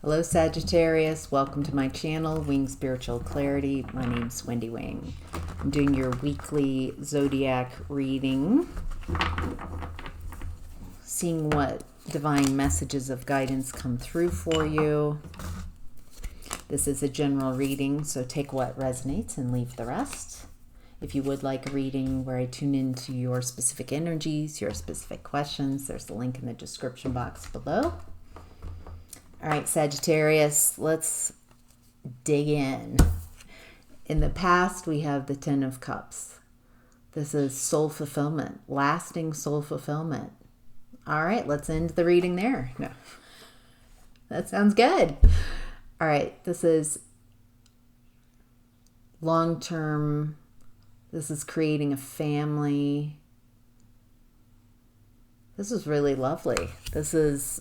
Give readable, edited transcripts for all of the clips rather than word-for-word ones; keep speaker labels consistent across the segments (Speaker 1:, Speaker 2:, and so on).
Speaker 1: Hello Sagittarius, welcome to my channel, Wing Spiritual Clarity. My name's Wendy Wing. I'm doing your weekly zodiac reading, seeing what divine messages of guidance come through for you. This is a general reading, so take what resonates and leave the rest. If you would like a reading where I tune into your specific energies, your specific questions, there's a link in the description box below. All right, Sagittarius, let's dig in. In the past, we have the Ten of Cups. This is soul fulfillment, lasting soul fulfillment. All right, let's end the reading there. No, that sounds good. All right, this is long-term. This is creating a family. This is really lovely. This is...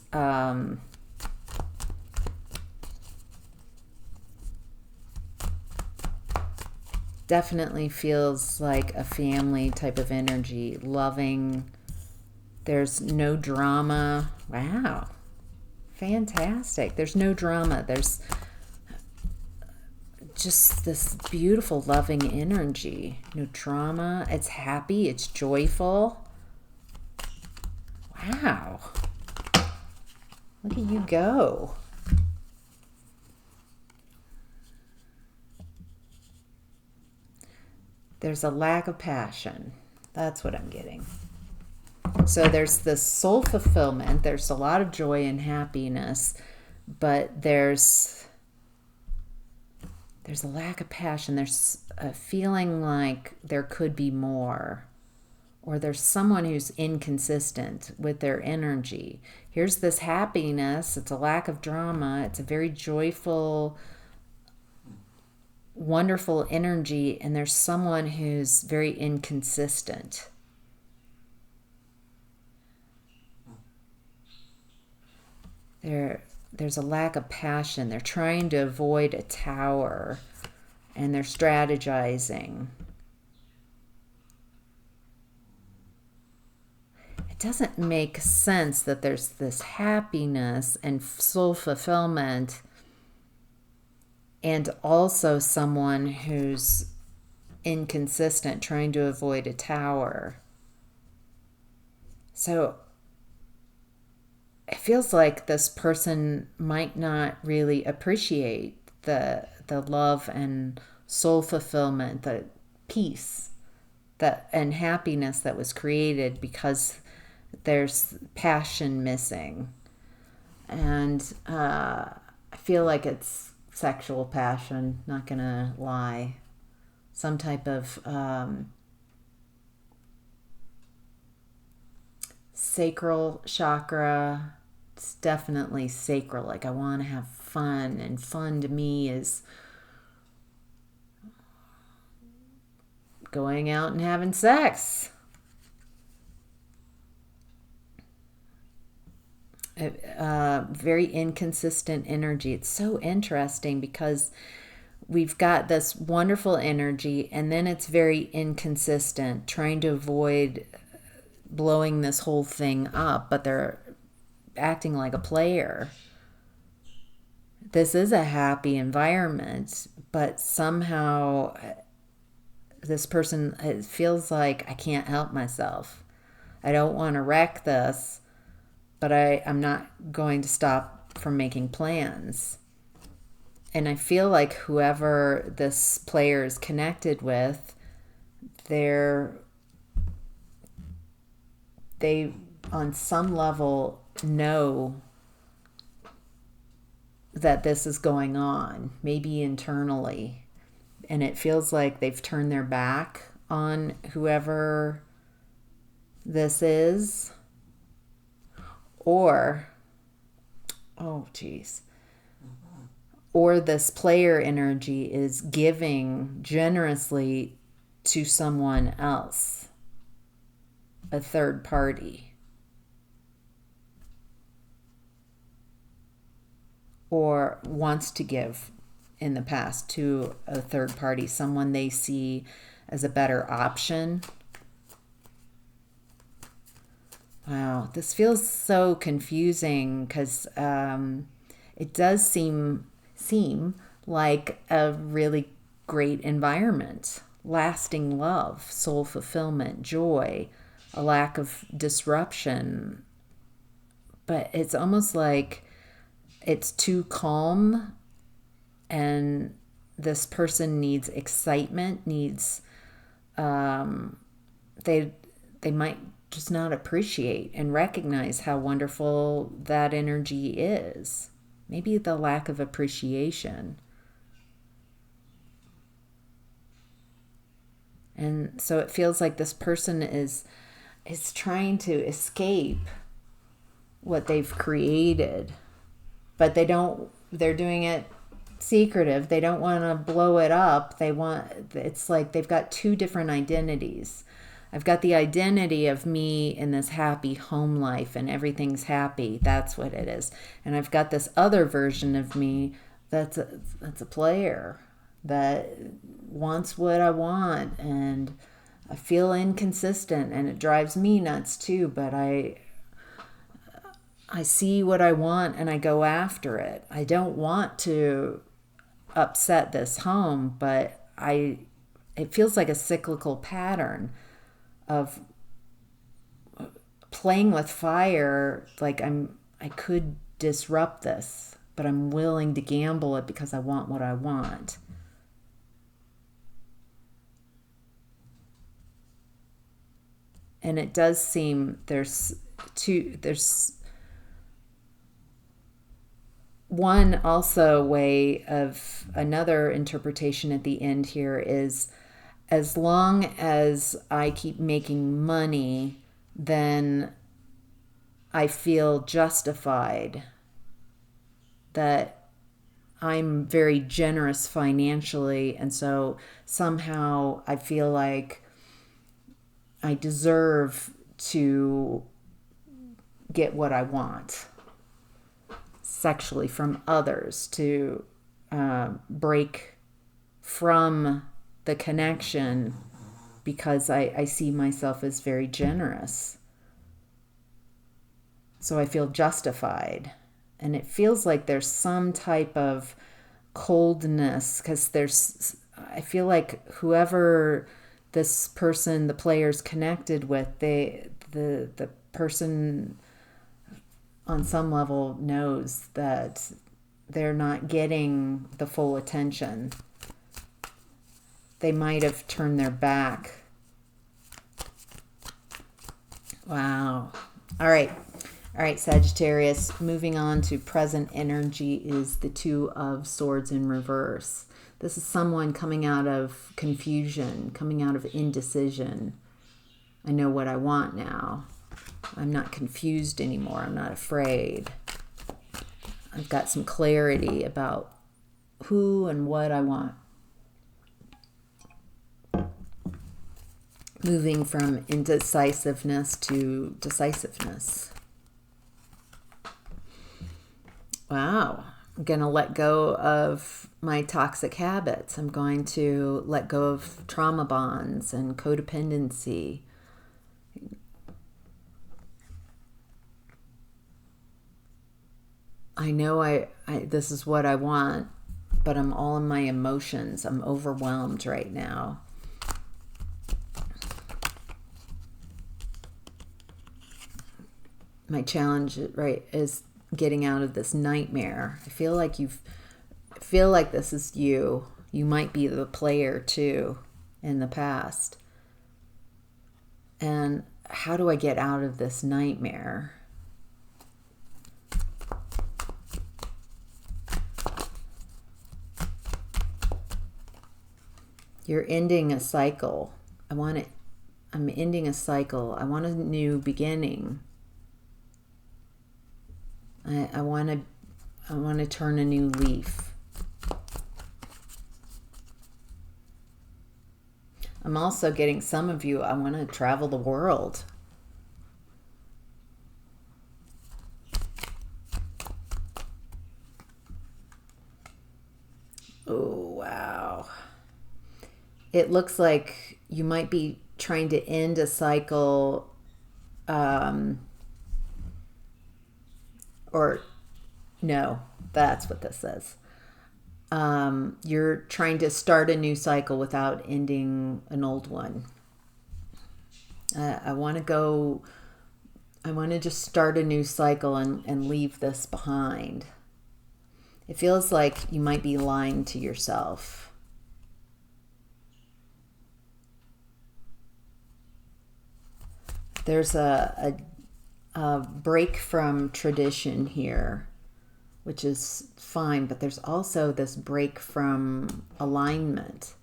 Speaker 1: definitely feels like a family type of energy, loving. There's no drama. Wow. Fantastic. There's no drama. There's just this beautiful loving energy. No drama. It's happy. It's joyful. Wow. Look at you go. There's a lack of passion. That's what I'm getting. So there's this soul fulfillment. There's a lot of joy and happiness, but there's a lack of passion. There's a feeling like there could be more, or there's someone who's inconsistent with their energy. Here's this happiness. It's a lack of drama. It's a very joyful, wonderful energy, and there's someone who's very inconsistent. There's a lack of passion. They're trying to avoid a tower, and they're strategizing. It doesn't make sense that there's this happiness and soul fulfillment and also someone who's inconsistent, trying to avoid a tower. So it feels like this person might not really appreciate the love and soul fulfillment, the peace and happiness that was created, because there's passion missing. And I feel like it's sexual passion, not gonna lie. Some type of sacral chakra. It's definitely sacral. Like, I want to have fun, and fun to me is going out and having sex. Very inconsistent energy. It's so interesting because we've got this wonderful energy, and then it's very inconsistent, trying to avoid blowing this whole thing up, but they're acting like a player. This is a happy environment, but somehow this person, it feels like I can't help myself. I don't want to wreck this, but I'm not going to stop from making plans. And I feel like whoever this player is connected with, they on some level know that this is going on, maybe internally. And it feels like they've turned their back on whoever this is. Or, oh geez, or this player energy is giving generously to someone else, a third party, or wants to give in the past to a third party, someone they see as a better option. Wow, this feels so confusing because it does seem like a really great environment, lasting love, soul fulfillment, joy, a lack of disruption. But it's almost like it's too calm, and this person needs excitement, needs they might just not appreciate and recognize how wonderful that energy is. Maybe the lack of appreciation. And so it feels like this person is trying to escape what they've created, but they're doing it secretive. They don't want to blow it up. It's like they've got two different identities. I've got the identity of me in this happy home life and everything's happy. That's what it is. And I've got this other version of me that's a player that wants what I want, and I feel inconsistent, and it drives me nuts too, but I see what I want and I go after it. I don't want to upset this home, but it feels like a cyclical pattern of playing with fire. Like I could disrupt this, but I'm willing to gamble it because I want what I want. And it does seem there's one also way of another interpretation at the end here is, as long as I keep making money, then I feel justified, that I'm very generous financially, and so somehow I feel like I deserve to get what I want sexually from others, to break from the connection because I see myself as very generous. So I feel justified. And it feels like there's some type of coldness, because I feel like whoever this person, the player's connected with, the person on some level knows that they're not getting the full attention. They might have turned their back. Wow. All right, Sagittarius. Moving on to present energy is the Two of Swords in reverse. This is someone coming out of confusion, coming out of indecision. I know what I want now. I'm not confused anymore. I'm not afraid. I've got some clarity about who and what I want. Moving from indecisiveness to decisiveness. Wow. I'm going to let go of my toxic habits. I'm going to let go of trauma bonds and codependency. I know this is what I want, but I'm all in my emotions. I'm overwhelmed right now. My challenge, right, is getting out of this nightmare. I feel like this is you. You might be the player too in the past. And how do I get out of this nightmare? You're ending a cycle. I'm ending a cycle. I want a new beginning. I want to turn a new leaf. I'm also getting some of you, I want to travel the world. Oh, wow. It looks like you might be trying to end a cycle, or No, that's what this says. You're trying to start a new cycle without ending an old one. I want to just start a new cycle and leave this behind. It feels like you might be lying to yourself. There's a break from tradition here, which is fine, but there's also this break from alignment.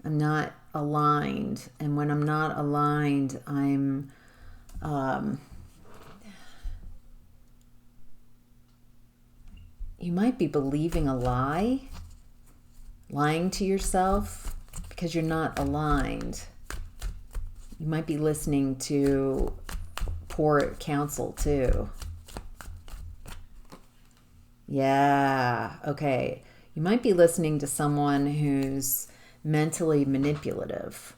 Speaker 1: I'm not aligned, and when I'm not aligned, I'm you might be believing a lie, lying to yourself because you're not aligned. You might be listening to poor counsel too. Yeah, okay. You might be listening to someone who's mentally manipulative,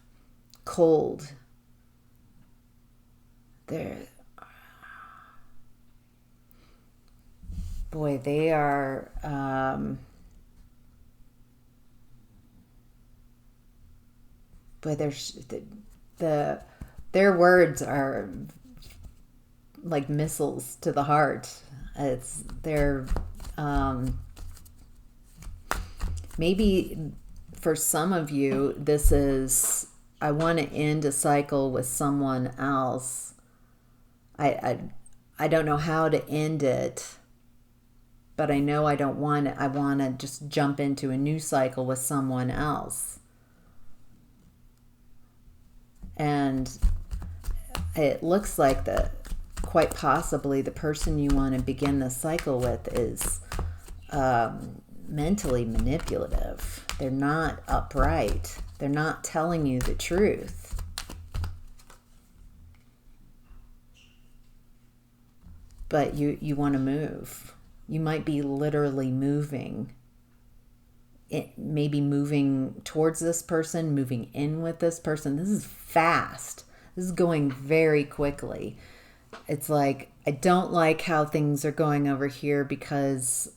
Speaker 1: cold. They are their words are like missiles to the heart. Maybe for some of you, this is, I want to end a cycle with someone else. I don't know how to end it, but I know I don't want it. I want to just jump into a new cycle with someone else. And it looks like that quite possibly the person you want to begin the cycle with is mentally manipulative. They're not upright. They're not telling you the truth. But you want to move. You might be literally moving. Maybe moving towards this person, moving in with this person. This is fast. This is going very quickly. It's like, I don't like how things are going over here because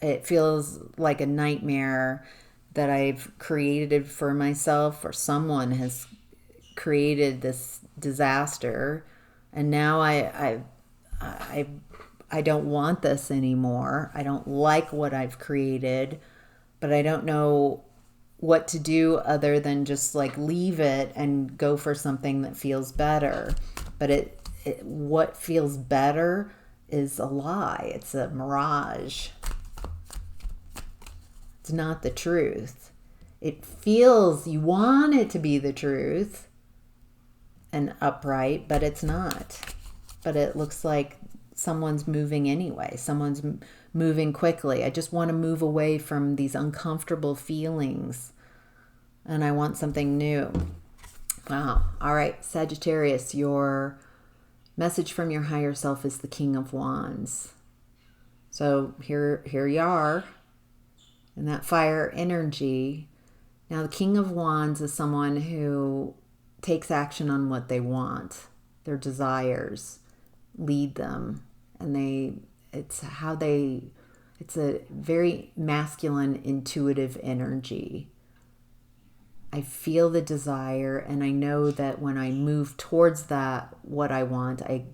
Speaker 1: it feels like a nightmare that I've created for myself, or someone has created this disaster, and now I don't want this anymore. I don't like what I've created, but I don't know what to do other than just like leave it and go for something that feels better. But what feels better is a lie. It's a mirage. It's not the truth. It feels, you want it to be the truth and upright, but it's not. But it looks like someone's moving anyway. Someone's moving quickly. I just want to move away from these uncomfortable feelings, and I want something new. Wow. All right, Sagittarius, your message from your higher self is the King of Wands. So here you are in that fire energy. Now, the King of Wands is someone who takes action on what they want, their desires lead them, and it's a very masculine, intuitive energy. I feel the desire, and I know that when I move towards that, what I want, I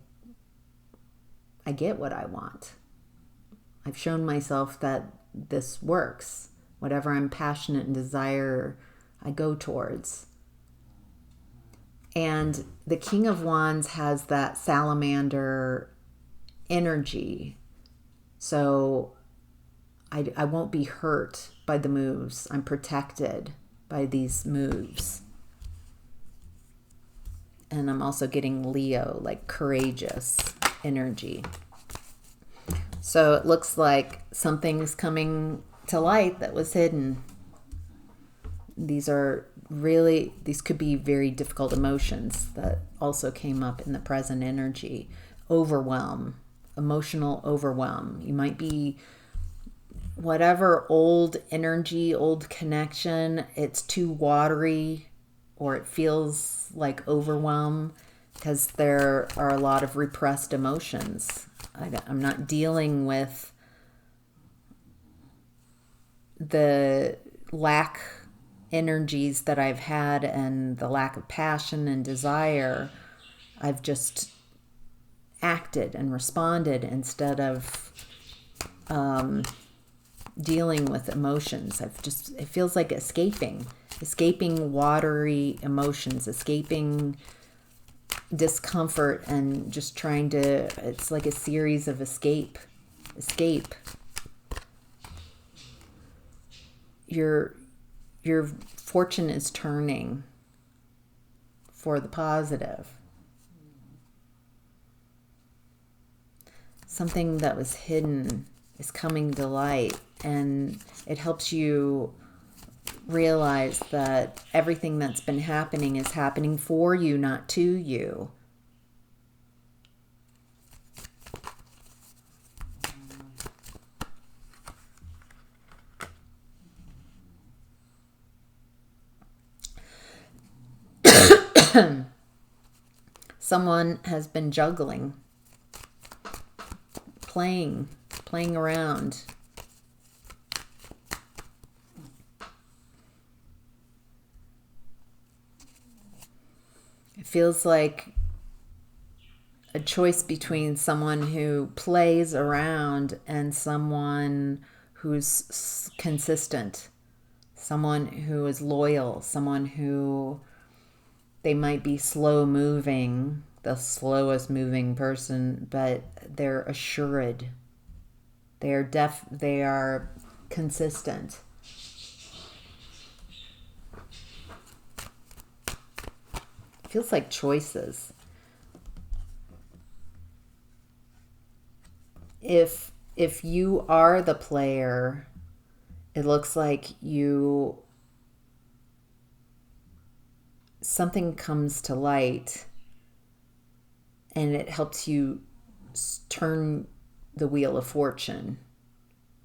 Speaker 1: get what I want. I've shown myself that this works. Whatever I'm passionate and desire, I go towards. And the King of Wands has that salamander energy. So I won't be hurt by the moves. I'm protected by these moves. And I'm also getting Leo, like courageous energy. So it looks like something's coming to light that was hidden. These could be very difficult emotions that also came up in the present energy. Overwhelm, emotional overwhelm. You might be whatever old energy, old connection, it's too watery, or it feels like overwhelm because there are a lot of repressed emotions. I'm not dealing with the lack energies that I've had and the lack of passion and desire, I've just acted and responded instead of dealing with emotions. It feels like escaping watery emotions, escaping discomfort, and just trying to, it's like a series of escape. Your fortune is turning for the positive. Something that was hidden is coming to light, and it helps you realize that everything that's been happening is happening for you, not to you. Someone has been juggling, playing around. It feels like a choice between someone who plays around and someone who's consistent, someone who is loyal, someone who, they might be slow moving, the slowest moving person, but they're assured. They are consistent. It feels like choices. If you are the player, it looks like something comes to light and it helps you turn the wheel of fortune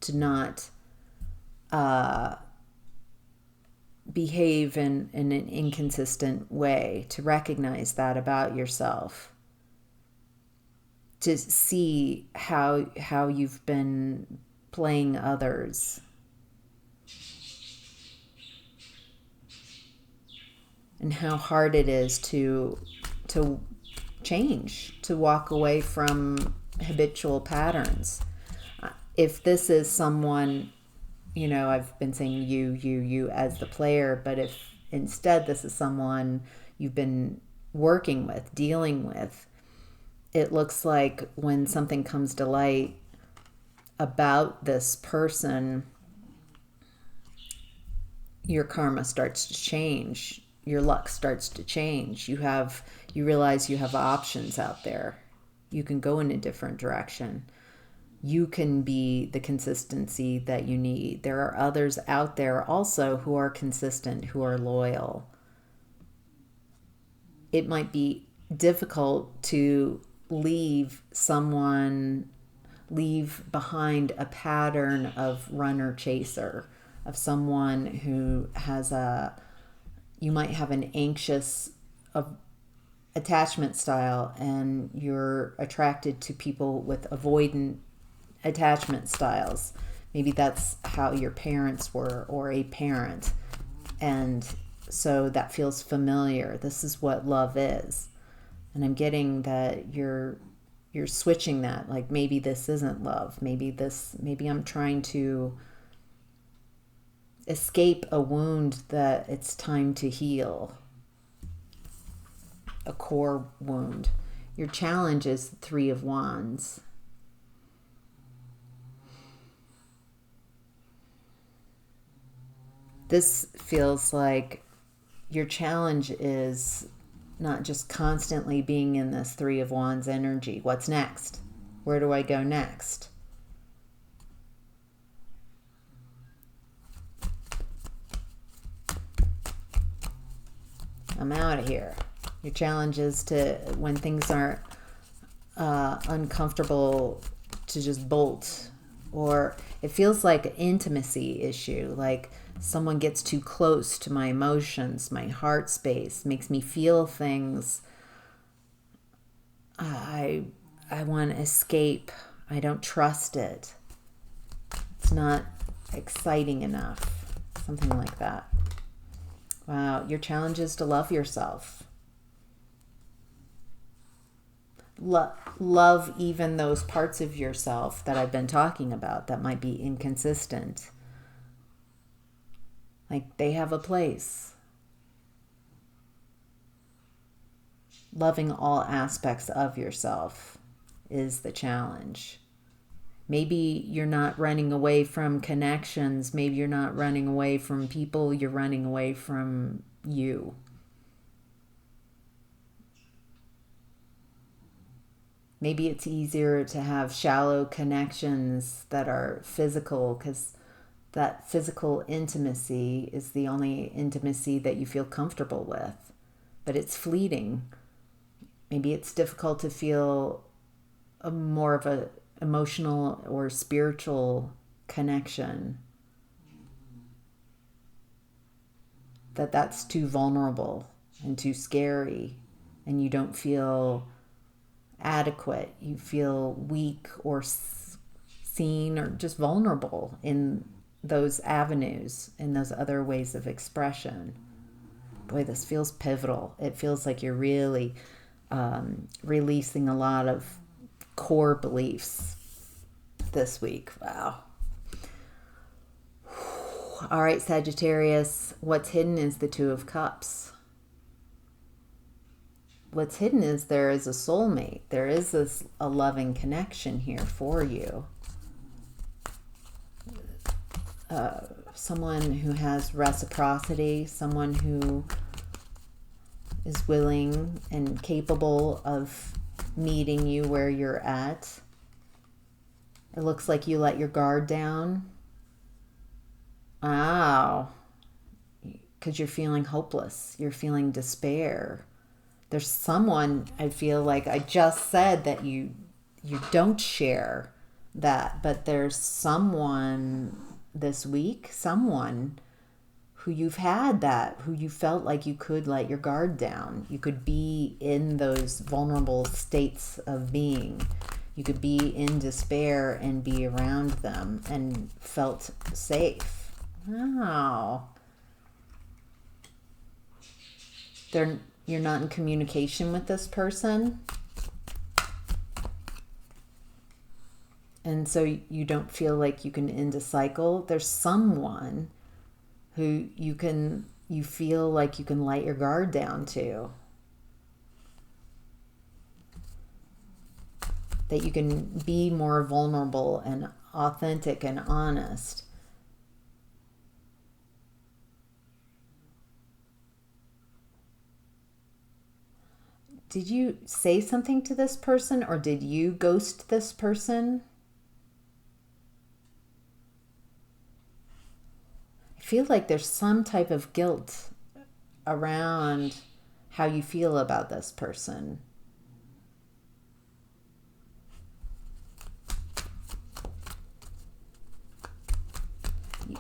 Speaker 1: to not behave in an inconsistent way, to recognize that about yourself, to see how you've been playing others, and how hard it is to change, to walk away from habitual patterns. If this is someone, I've been saying you as the player, but if instead this is someone you've been working with, dealing with, it looks like when something comes to light about this person, your karma starts to change. Your luck starts to change. You realize you have options out there. You can go in a different direction. You can be the consistency that you need. There are others out there also who are consistent, who are loyal. It might be difficult to leave behind a pattern of runner chaser, of someone who has you might have an anxious attachment style, and you're attracted to people with avoidant attachment styles. Maybe that's how your parents were, or a parent, and so that feels familiar. This is what love is. And I'm getting that you're switching that. Like, maybe this isn't love. Maybe I'm trying to escape a wound that it's time to heal. A core wound. Your challenge is the Three of Wands. This feels like your challenge is not just constantly being in this Three of Wands energy. What's next? Where do I go next? I'm out of here. Your challenge is to, when things aren't uncomfortable, to just bolt. Or it feels like an intimacy issue, like someone gets too close to my emotions, my heart space, makes me feel things. I want to escape. I don't trust it. It's not exciting enough. Something like that. Wow, your challenge is to love yourself. Love even those parts of yourself that I've been talking about that might be inconsistent. Like, they have a place. Loving all aspects of yourself is the challenge. Maybe you're not running away from connections. Maybe you're not running away from people. You're running away from you. Maybe it's easier to have shallow connections that are physical, because that physical intimacy is the only intimacy that you feel comfortable with. But it's fleeting. Maybe it's difficult to feel more of a emotional or spiritual connection. That's too vulnerable and too scary, and you don't feel adequate. You feel weak or seen or just vulnerable in those avenues, in those other ways of expression. Boy, this feels pivotal. It feels like you're really releasing a lot of core beliefs this week. Wow. All right, Sagittarius, what's hidden is the Two of Cups. What's hidden is there is a soulmate. There is a loving connection here for you. Someone who has reciprocity, someone who is willing and capable of meeting you where you're at. It looks like you let your guard down. Wow. Because you're feeling hopeless. You're feeling despair. There's someone, I feel like I just said that you don't share that, but there's someone this week, someone who you've had that, who you felt like you could let your guard down. You could be in those vulnerable states of being. You could be in despair and be around them and felt safe. Wow. You're not in communication with this person. And so you don't feel like you can end a cycle. There's someone who you feel like you can let your guard down to. That you can be more vulnerable and authentic and honest. Did you say something to this person, or did you ghost this person? I feel like there's some type of guilt around how you feel about this person.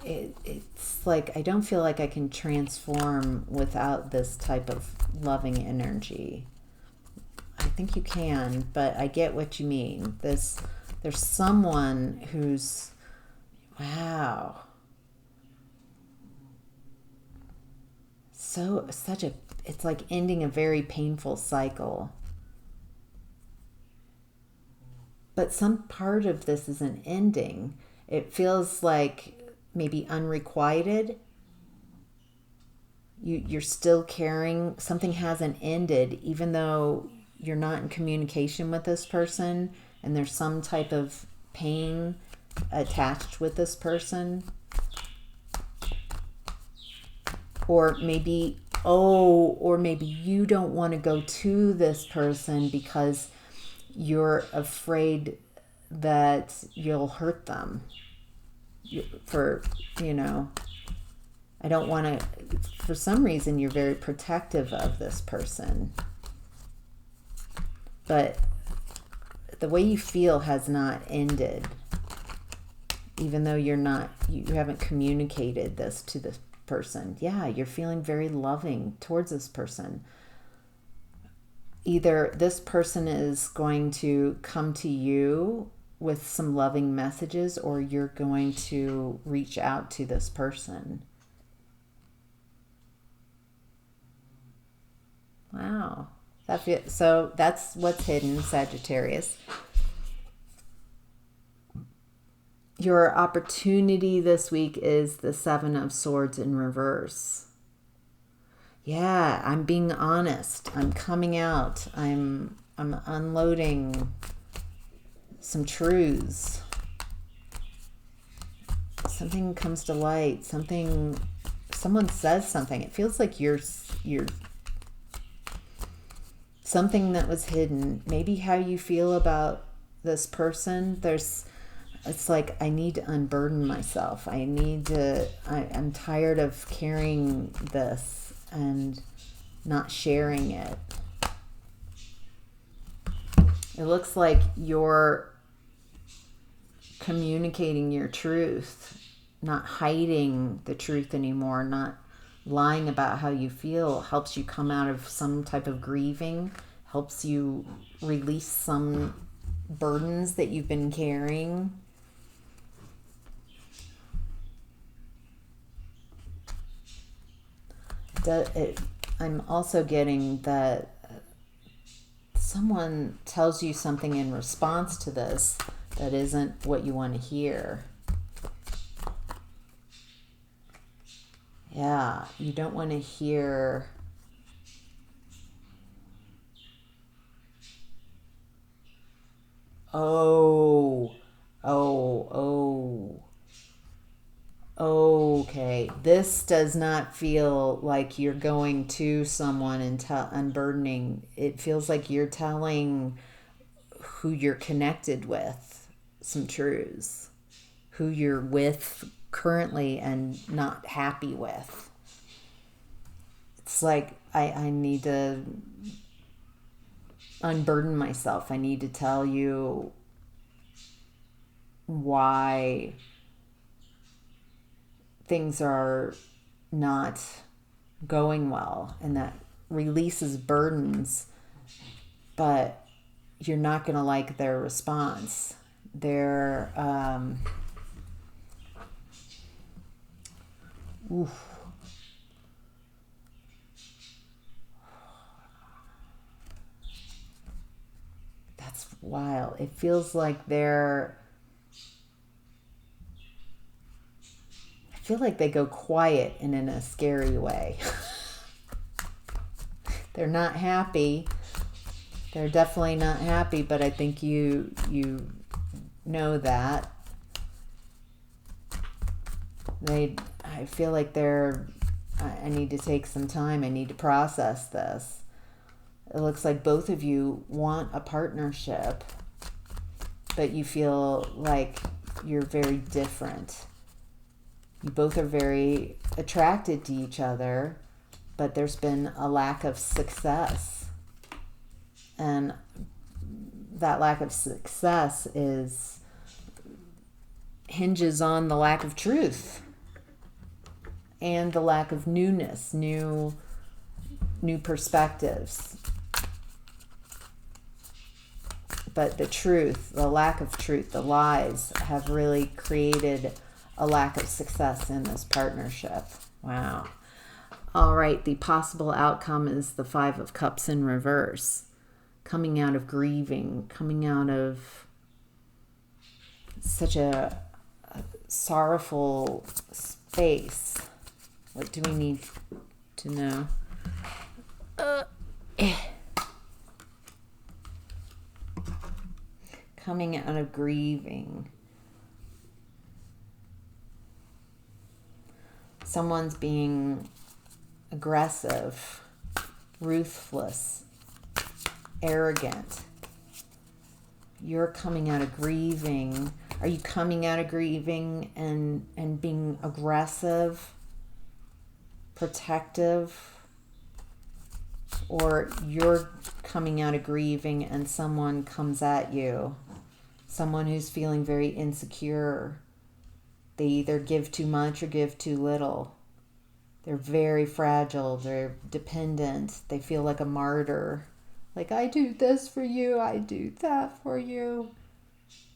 Speaker 1: It's like I don't feel like I can transform without this type of loving energy. I think you can, but I get what you mean. There's someone who's, wow, it's like ending a very painful cycle. But some part of this is an ending. It feels like maybe unrequited. You're still caring. Something hasn't ended, even though you're not in communication with this person, and there's some type of pain attached with this person. Or maybe you don't want to go to this person because you're afraid that you'll hurt them. I don't want to, for some reason, you're very protective of this person. But the way you feel has not ended, even though you haven't communicated this to this person. Yeah, you're feeling very loving towards this person. Either this person is going to come to you with some loving messages, or you're going to reach out to this person. Wow. So that's what's hidden, Sagittarius. Your opportunity this week is the Seven of Swords in reverse. Yeah, I'm being honest. I'm coming out. I'm unloading some truths. Something comes to light. Someone says something. It feels like you're something that was hidden. Maybe how you feel about this person. It's like, I need to unburden myself. I'm tired of carrying this and not sharing it. It looks like you're communicating your truth, not hiding the truth anymore, not lying about how you feel. Helps you come out of some type of grieving, helps you release some burdens that you've been carrying. I'm also getting that someone tells you something in response to this that isn't what you want to hear. Yeah, you don't want to hear okay, this does not feel like you're going to someone and unburdening. It feels like you're telling who you're connected with some truths, who you're with currently and not happy with. It's like, I need to unburden myself. I need to tell you why things are not going well, and that releases burdens, but you're not going to like their response. They're that's wild. It feels like I feel like they go quiet and in a scary way. They're not happy. They're definitely not happy, but I think you know that. I feel like I need to take some time. I need to process this. It looks like both of you want a partnership, but you feel like you're very different. You both are very attracted to each other, but there's been a lack of success. And that lack of success hinges on the lack of truth and the lack of newness, new perspectives. But the truth, the lack of truth, the lies have really created a lack of success in this partnership. Wow. All right, the possible outcome is the Five of Cups in reverse. Coming out of grieving, coming out of such a sorrowful space. What do we need to know? Coming out of grieving. Someone's being aggressive, ruthless, arrogant. You're coming out of grieving. Are you coming out of grieving and being aggressive, protective? Or you're coming out of grieving and someone comes at you, someone who's feeling very insecure. They either give too much or give too little. They're very fragile. They're dependent. They feel like a martyr. Like, I do this for you. I do that for you.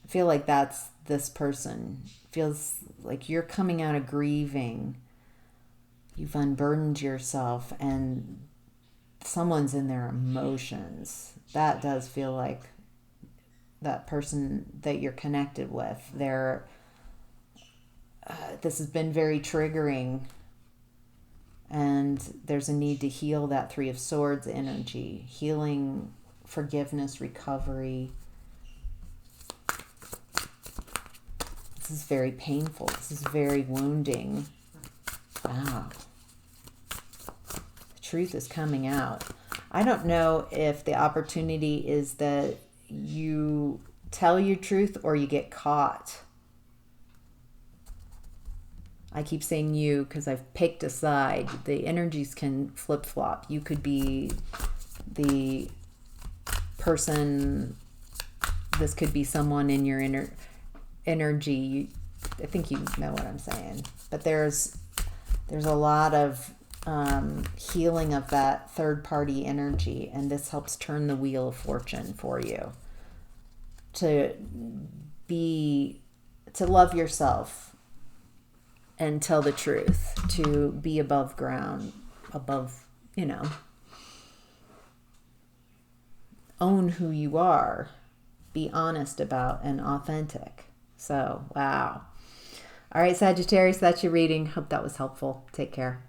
Speaker 1: I feel like that's this person. Feels like you're coming out of grieving. You've unburdened yourself and someone's in their emotions. That does feel like that person that you're connected with. This has been very triggering, and there's a need to heal that Three of Swords energy. Healing, forgiveness, recovery. This is very painful. This is very wounding. Wow. The truth is coming out. I don't know if the opportunity is that you tell your truth or you get caught. I keep saying you because I've picked a side. The energies can flip-flop. You could be the person, this could be someone in your energy. I think you know what I'm saying. But there's a lot of healing of that third-party energy, and this helps turn the wheel of fortune for you. To love yourself and tell the truth, to be above ground, above, own who you are, be honest about and authentic. So, wow. All right, Sagittarius, that's your reading. Hope that was helpful. Take care.